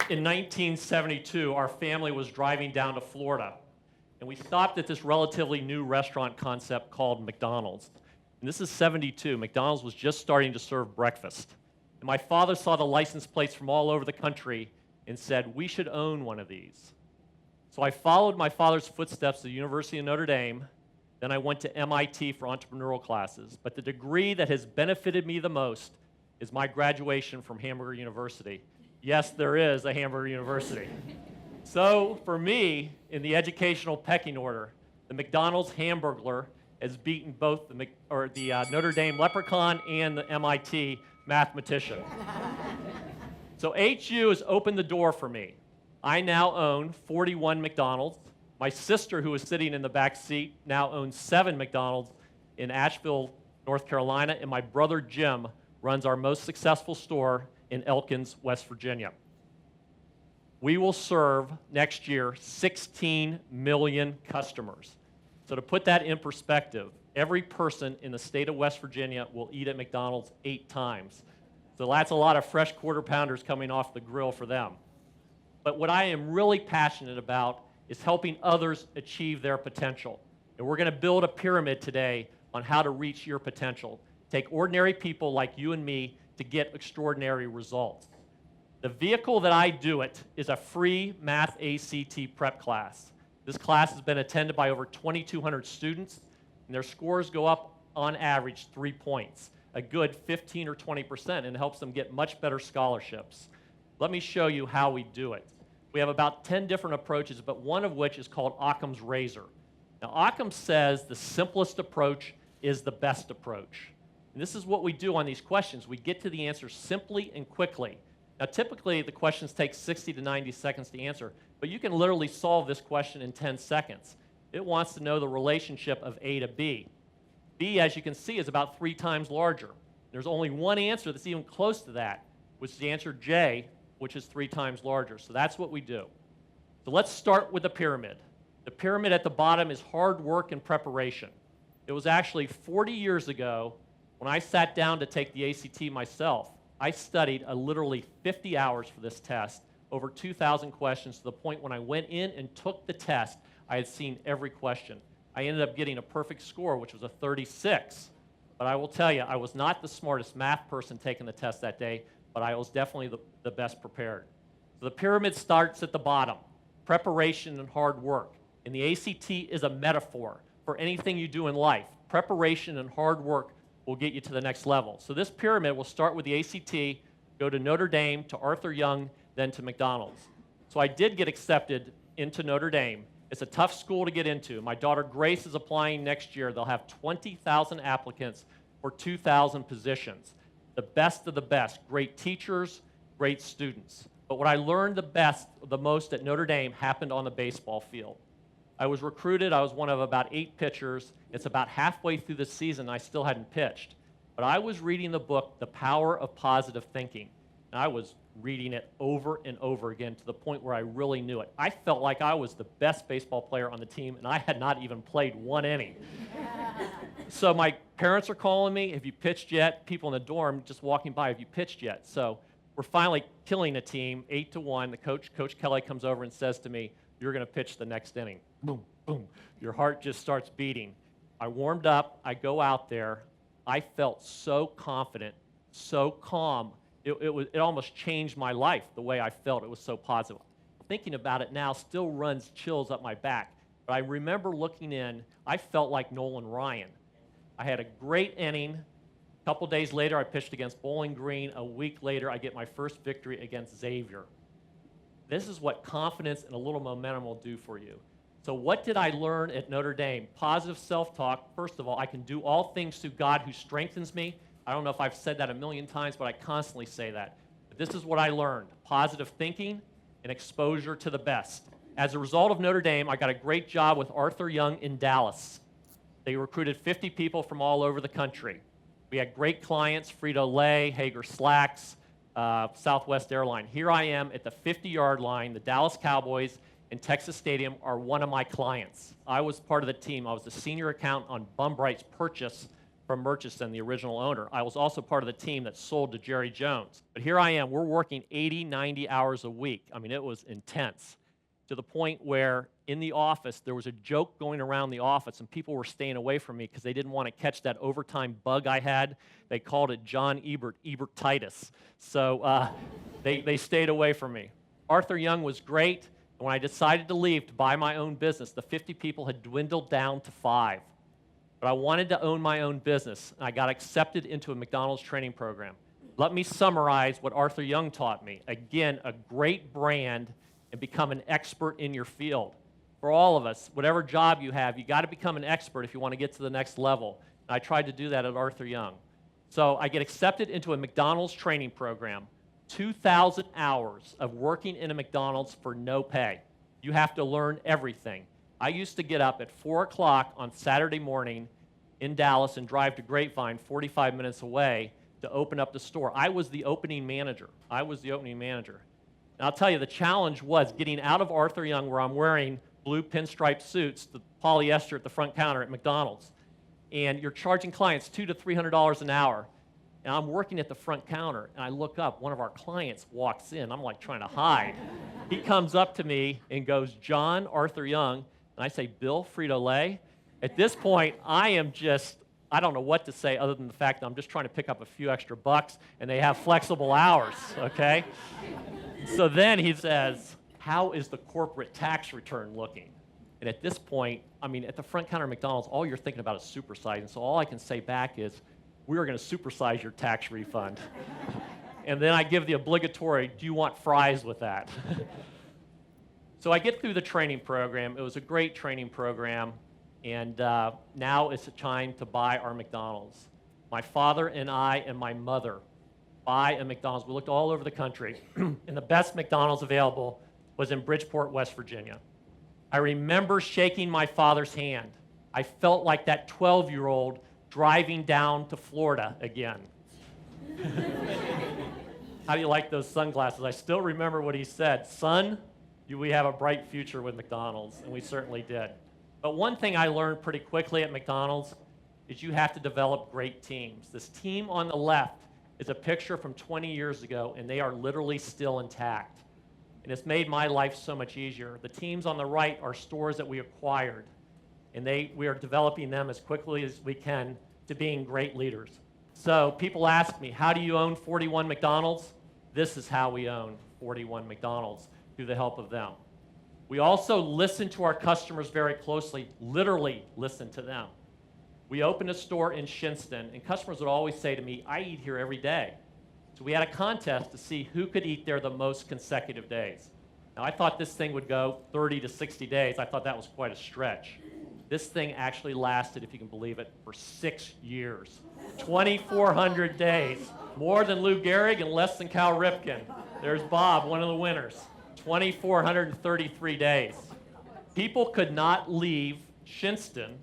in 1972, our family was driving down to Florida, and we stopped at this relatively new restaurant concept called McDonald's. And this is 72. McDonald's was just starting to serve breakfast. And my father saw the license plates from all over the country and said, we should own one of these. So I followed my father's footsteps to the University of Notre Dame. Then I went to MIT for entrepreneurial classes. But the degree that has benefited me the most is my graduation from Haggar University. Yes, there is a Haggar University. So for me, in the educational pecking order, the McDonald's Hamburglar has beaten both the Notre Dame Leprechaun and the MIT mathematician. So HU has opened the door for me. I now own 41 McDonald's. My sister, who is sitting in the back seat, now owns 7 McDonald's in Asheville, North Carolina, and my brother Jim runs our most successful store in Elkins, West Virginia. We will serve next year 16 million customers. So to put that in perspective, every person in the state of West Virginia will eat at McDonald's 8 times. So that's a lot of fresh quarter pounders coming off the grill for them. But what I am really passionate about is helping others achieve their potential. And we're going to build a pyramid today on how to reach your potential. Take ordinary people like you and me to get extraordinary results. The vehicle that I do it is a free math ACT prep class. This class has been attended by over 2,200 students, and their scores go up on average 3 points, a good 15 or 20%, and it helps them get much better scholarships. Let me show you how we do it. We have about 10 different approaches, but one of which is called Occam's razor. Now, Occam says the simplest approach is the best approach. And this is what we do on these questions. We get to the answer simply and quickly. Now, typically, the questions take 60 to 90 seconds to answer, but you can literally solve this question in 10 seconds. It wants to know the relationship of A to B. B, as you can see, is about 3 times larger. There's only one answer that's even close to that, which is the answer J, which is 3 times larger. So that's what we do. So let's start with the pyramid. The pyramid at the bottom is hard work and preparation. It was actually 40 years ago when I sat down to take the ACT myself. I studied literally 50 hours for this test, over 2,000 questions, to the point when I went in and took the test, I had seen every question. I ended up getting a perfect score, which was a 36. But I will tell you, I was not the smartest math person taking the test that day, but I was definitely the best prepared. So the pyramid starts at the bottom, preparation and hard work. And the ACT is a metaphor for anything you do in life. Preparation and hard work will get you to the next level. So this pyramid will start with the ACT, go to Notre Dame, to Arthur Young, then to McDonald's. So I did get accepted into Notre Dame. It's a tough school to get into. My daughter Grace is applying next year. They'll have 20,000 applicants for 2,000 positions. The best of the best, great teachers, great students. But what I learned the most at Notre Dame happened on the baseball field. I was recruited. I was one of about 8 pitchers. It's about halfway through the season. I still hadn't pitched. But I was reading the book, The Power of Positive Thinking. And I was reading it over and over again to the point where I really knew it. I felt like I was the best baseball player on the team, and I had not even played 1 inning. So my parents are calling me, have you pitched yet? People in the dorm just walking by, have you pitched yet? So we're finally killing a team, 8-1. The Coach Kelly comes over and says to me, you're going to pitch the next inning. Boom, boom. Your heart just starts beating. I warmed up. I go out there. I felt so confident, so calm. It almost changed my life, the way I felt. It was so positive. Thinking about it now still runs chills up my back. But I remember looking in, I felt like Nolan Ryan. I had a great inning. A couple days later, I pitched against Bowling Green. A week later, I get my first victory against Xavier. This is what confidence and a little momentum will do for you. So what did I learn at Notre Dame? Positive self-talk. First of all, I can do all things through God who strengthens me. I don't know if I've said that a million times, but I constantly say that. But this is what I learned. Positive thinking and exposure to the best. As a result of Notre Dame, I got a great job with Arthur Young in Dallas. They recruited 50 people from all over the country. We had great clients, Frito Lay, Haggar Slacks, Southwest Airlines. Here I am at the 50-yard line. The Dallas Cowboys and Texas Stadium are one of my clients. I was part of the team. I was the senior accountant on Bum Bright's purchase from Murchison, the original owner. I was also part of the team that sold to Jerry Jones. But here I am, we're working 80, 90 hours a week. I mean, it was intense, to the point where in the office, there was a joke going around the office, and people were staying away from me because they didn't want to catch that overtime bug I had. They called it John Ebert, Ebertitis. So they stayed away from me. Arthur Young was great, and when I decided to leave to buy my own business, the 50 people had dwindled down to 5. But I wanted to own my own business, and I got accepted into a McDonald's training program. Let me summarize what Arthur Young taught me. Again, a great brand and become an expert in your field. For all of us, whatever job you have, you got to become an expert if you want to get to the next level. And I tried to do that at Arthur Young. So I get accepted into a McDonald's training program, 2,000 hours of working in a McDonald's for no pay. You have to learn everything. I used to get up at 4 o'clock on Saturday morning in Dallas and drive to Grapevine, 45 minutes away, to open up the store. I was the opening manager. And I'll tell you, the challenge was getting out of Arthur Young, where I'm wearing blue pinstripe suits, the polyester at the front counter at McDonald's, and you're charging clients $200 to $300 an hour. And I'm working at the front counter, and I look up, one of our clients walks in. I'm like trying to hide. He comes up to me and goes, "John, Arthur Young." And I say, "Bill, Frito Lay." At this point, I don't know what to say other than the fact that I'm just trying to pick up a few extra bucks, and they have flexible hours, okay? So then he says, "How is the corporate tax return looking?" And at this point, I mean, at the front counter of McDonald's, all you're thinking about is supersizing. So all I can say back is, "We are going to supersize your tax refund." And then I give the obligatory, "Do you want fries with that?" So I get through the training program. It was a great training program. And now it's a time to buy our McDonald's. My father and I and my mother buy a McDonald's. We looked all over the country, and the best McDonald's available was in Bridgeport, West Virginia. I remember shaking my father's hand. I felt like that 12-year-old driving down to Florida again. How do you like those sunglasses? I still remember what he said. "Son, we have a bright future with McDonald's," and we certainly did. But one thing I learned pretty quickly at McDonald's is you have to develop great teams. This team on the left is a picture from 20 years ago, and they are literally still intact. And it's made my life so much easier. The teams on the right are stores that we acquired, and we are developing them as quickly as we can to being great leaders. So people ask me, how do you own 41 McDonald's? This is how we own 41 McDonald's, through the help of them. We also listen to our customers very closely, literally listen to them. We opened a store in Shinston, and customers would always say to me, "I eat here every day." So we had a contest to see who could eat there the most consecutive days. Now, I thought this thing would go 30 to 60 days. I thought that was quite a stretch. This thing actually lasted, if you can believe it, for 6 years. 2,400 days. More than Lou Gehrig and less than Cal Ripken. There's Bob, one of the winners. 2,433 days. People could not leave Shinston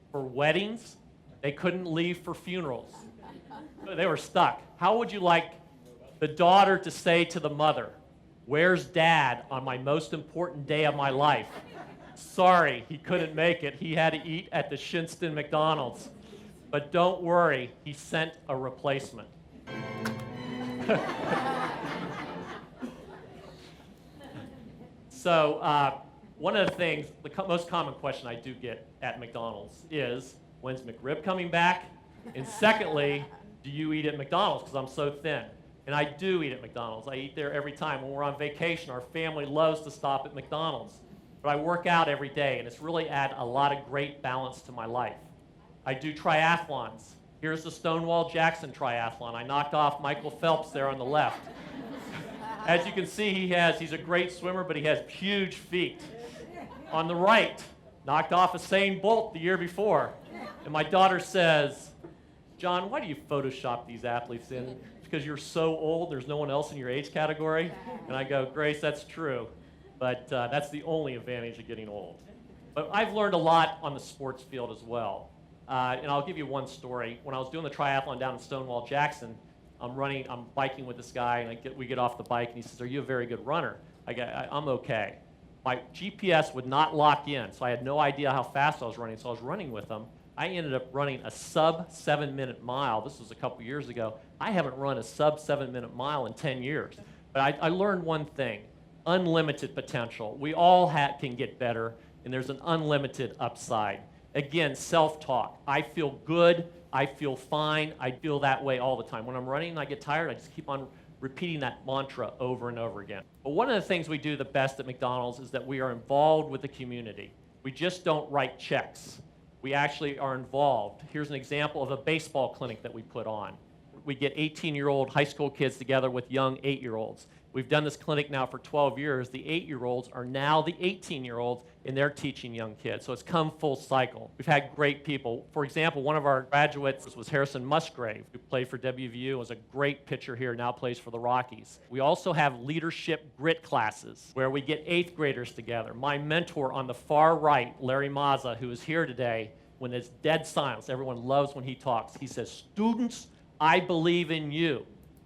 for weddings. They couldn't leave for funerals. They were stuck. How would you like the daughter to say to the mother, "Where's Dad on my most important day of my life?" Sorry, he couldn't make it. He had to eat at the Shinston McDonald's. But don't worry, he sent a replacement. So one of the things, the most common question I do get at McDonald's is, "When's McRib coming back?" And secondly, "Do you eat at McDonald's?" Because I'm so thin. And I do eat at McDonald's. I eat there every time. When we're on vacation, our family loves to stop at McDonald's. But I work out every day, and it's really add a lot of great balance to my life. I do triathlons. Here's the Stonewall Jackson triathlon. I knocked off Michael Phelps there on the left. As you can see, he's a great swimmer, but he has huge feet. On the right, knocked off Usain Bolt the year before. And my daughter says, "John, why do you Photoshop these athletes in? Because you're so old, there's no one else in your age category?" And I go, "Grace, that's true, but that's the only advantage of getting old." But I've learned a lot on the sports field as well. And I'll give you one story. When I was doing the triathlon down in Stonewall Jackson, I'm biking with this guy, and we get off the bike, and he says, "Are you a very good runner?" I'm okay. My GPS would not lock in, so I had no idea how fast I was running, so I was running with him. I ended up running a sub 7-minute mile. This was a couple years ago. I haven't run a sub 7-minute mile in 10 years. But I learned one thing, unlimited potential. We all can get better, and there's an unlimited upside. Again, self-talk. I feel good. I feel fine. I feel that way all the time. When I'm running and I get tired, I just keep on repeating that mantra over and over again. But one of the things we do the best at McDonald's is that we are involved with the community. We just don't write checks. We actually are involved. Here's an example of a baseball clinic that we put on. We get 18-year-old high school kids together with young 8-year-olds. We've done this clinic now for 12 years. The 8-year-olds are now the 18-year-olds, and they're teaching young kids. So it's come full cycle. We've had great people. For example, one of our graduates was Harrison Musgrave, who played for WVU, was a great pitcher here, now plays for the Rockies. We also have leadership grit classes where we get 8th graders together. My mentor on the far right, Larry Mazza, who is here today, when it's dead silence, everyone loves when he talks. He says, "Students, I believe in you."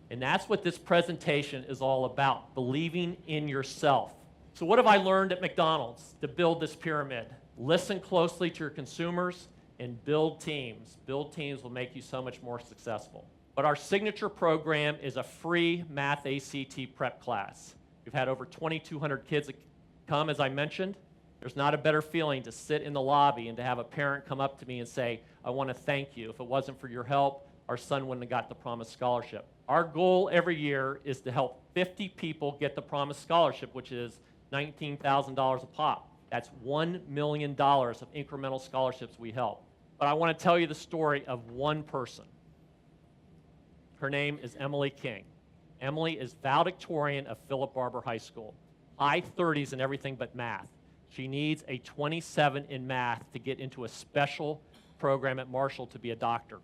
And that's what this presentation is all about, believing in yourself. So what have I learned at McDonald's to build this pyramid? Listen closely to your consumers and build teams. Build teams will make you so much more successful. But our signature program is a free math ACT prep class. We've had over 2,200 kids come, as I mentioned. There's not a better feeling to sit in the lobby and to have a parent come up to me and say, "I want to thank you. If it wasn't for your help, our son wouldn't have got the promised scholarship." Our goal every year is to help 50 people get the promised scholarship, which is $19,000 a pop. That's $1 million of incremental scholarships we help. But I want to tell you the story of one person. Her name is Emily King. Emily is valedictorian of Philip Barber High School. High 30s in everything but math. She needs a 27 in math to get into a special program at Marshall to be a doctor.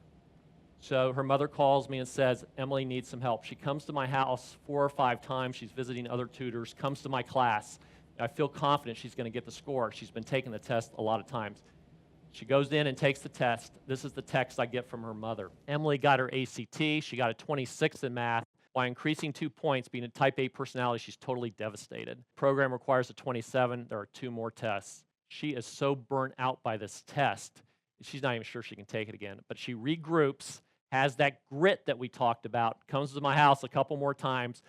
So her mother calls me and says, "Emily needs some help." She comes to my house 4 or 5 times. She's visiting other tutors, comes to my class. I feel confident she's going to get the score. She's been taking the test a lot of times. She goes in and takes the test. This is the text I get from her mother. Emily got her ACT. She got a 26 in math. By increasing 2 points, being a type A personality, she's totally devastated. The program requires a 27. There are 2 more tests. She is so burnt out by this test, she's not even sure she can take it again. But she regroups, has that grit that we talked about, comes to my house a couple more times,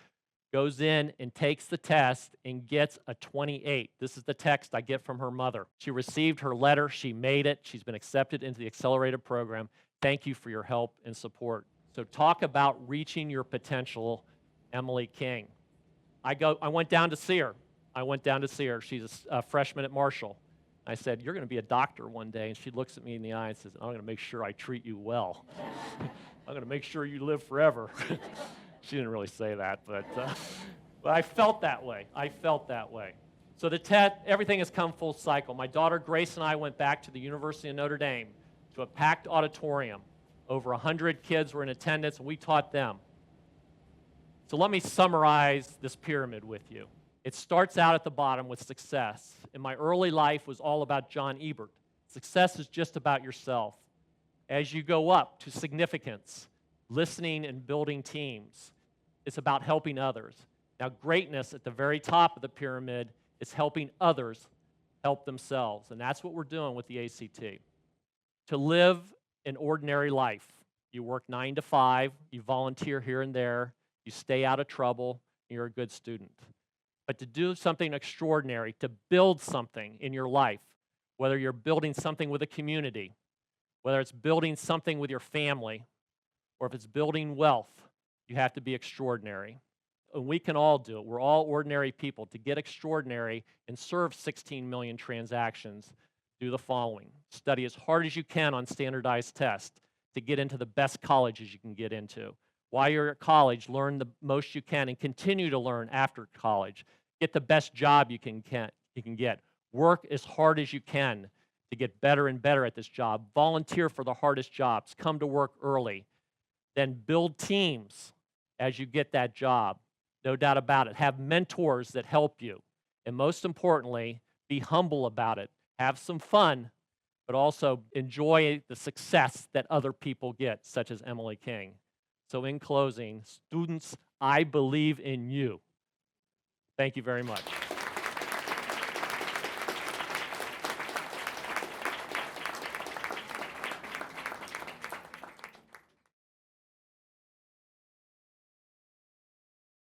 goes in and takes the test and gets a 28. This is the text I get from her mother. She received her letter. She made it. She's been accepted into the accelerated program. Thank you for your help and support. So talk about reaching your potential, Emily King. I went down to see her. She's a freshman at Marshall. I said, "You're going to be a doctor one day." And she looks at me in the eye and says, "I'm going to make sure I treat you well. I'm going to make sure you live forever." She didn't really say that, but I felt that way. So everything has come full cycle. My daughter Grace and I went back to the University of Notre Dame to a packed auditorium. Over 100 kids were in attendance, and we taught them. So let me summarize this pyramid with you. It starts out at the bottom with success. In my early life was all about John Ebert. Success is just about yourself. As you go up to significance, listening and building teams, it's about helping others. Now, greatness at the very top of the pyramid is helping others help themselves, and that's what we're doing with the ACT. To live an ordinary life, you work 9 to 5, you volunteer here and there, you stay out of trouble, and you're a good student. But to do something extraordinary, to build something in your life, whether you're building something with a community, whether it's building something with your family, or if it's building wealth, you have to be extraordinary. And we can all do it. We're all ordinary people. To get extraordinary and serve 16 million transactions, do the following. Study as hard as you can on standardized tests to get into the best colleges you can get into. While you're at college, learn the most you can and continue to learn after college. Get the best job you can get. Work as hard as you can to get better and better at this job. Volunteer for the hardest jobs. Come to work early. Then build teams as you get that job. No doubt about it. Have mentors that help you. And most importantly, be humble about it. Have some fun, but also enjoy the success that other people get, such as Emily King. So in closing, students, I believe in you. Thank you very much.